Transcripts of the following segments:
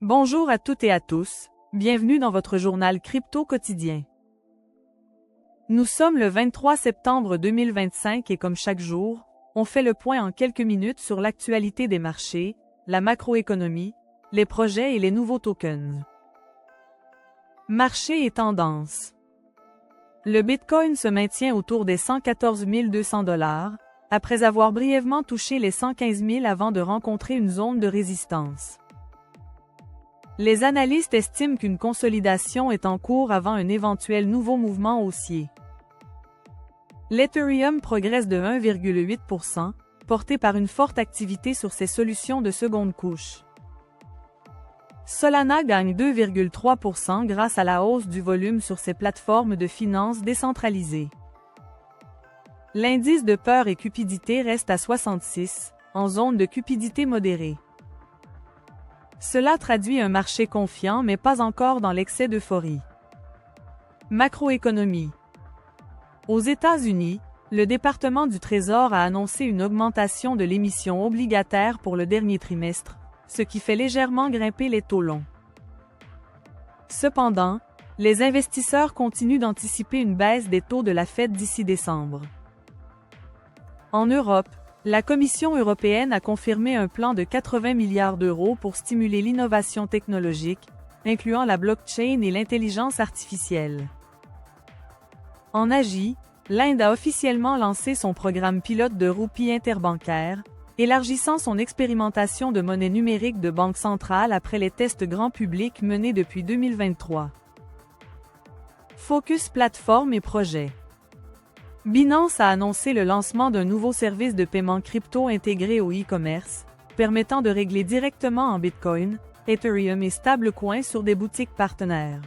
Bonjour à toutes et à tous, bienvenue dans votre journal crypto quotidien. Nous sommes le 23 septembre 2025 et comme chaque jour, on fait le point en quelques minutes sur l'actualité des marchés, la macroéconomie, les projets et les nouveaux tokens. Marché et tendance. Le Bitcoin se maintient autour des 114 200 $, après avoir brièvement touché les 115 000 avant de rencontrer une zone de résistance. Les analystes estiment qu'une consolidation est en cours avant un éventuel nouveau mouvement haussier. L'Ethereum progresse de 1,8%, porté par une forte activité sur ses solutions de seconde couche. Solana gagne 2,3% grâce à la hausse du volume sur ses plateformes de finances décentralisées. L'indice de peur et cupidité reste à 66, en zone de cupidité modérée. Cela traduit un marché confiant mais pas encore dans l'excès d'euphorie. Macroéconomie. Aux États-Unis, le département du Trésor a annoncé une augmentation de l'émission obligataire pour le dernier trimestre, ce qui fait légèrement grimper les taux longs. Cependant, les investisseurs continuent d'anticiper une baisse des taux de la Fed d'ici décembre. En Europe, la Commission européenne a confirmé un plan de 80 milliards d'euros pour stimuler l'innovation technologique, incluant la blockchain et l'intelligence artificielle. En Asie, l'Inde a officiellement lancé son programme pilote de roupies interbancaires, élargissant son expérimentation de monnaie numérique de banque centrale après les tests grand public menés depuis 2023. Focus plateforme et projets. Binance a annoncé le lancement d'un nouveau service de paiement crypto intégré au e-commerce, permettant de régler directement en Bitcoin, Ethereum et stablecoins sur des boutiques partenaires.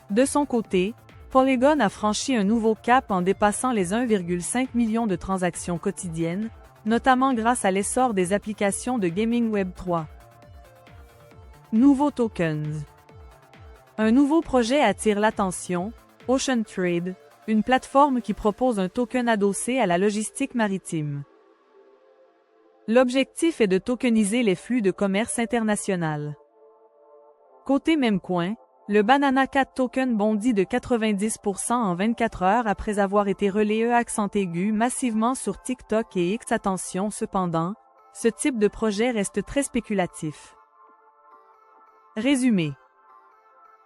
De son côté, Polygon a franchi un nouveau cap en dépassant les 1,5 million de transactions quotidiennes, notamment grâce à l'essor des applications de gaming Web 3. Nouveaux tokens. Un nouveau projet attire l'attention, Ocean Trade, une plateforme qui propose un token adossé à la logistique maritime. L'objectif est de tokeniser les flux de commerce international. Côté même coin, le Banana Cat Token bondit de 90% en 24 heures après avoir été relayé accent aigu massivement sur TikTok et X. Attention cependant, ce type de projet reste très spéculatif. Résumé.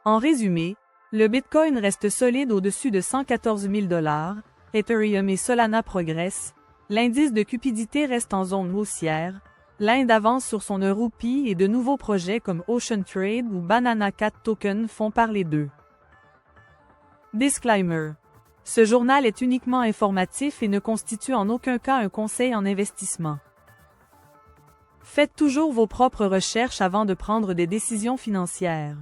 En résumé, le Bitcoin reste solide au-dessus de 114 000 $, Ethereum et Solana progressent, l'indice de cupidité reste en zone haussière, l'Inde avance sur son roupie et de nouveaux projets comme Ocean Trade ou Banana Cat Token font parler d'eux. Disclaimer. Ce journal est uniquement informatif et ne constitue en aucun cas un conseil en investissement. Faites toujours vos propres recherches avant de prendre des décisions financières.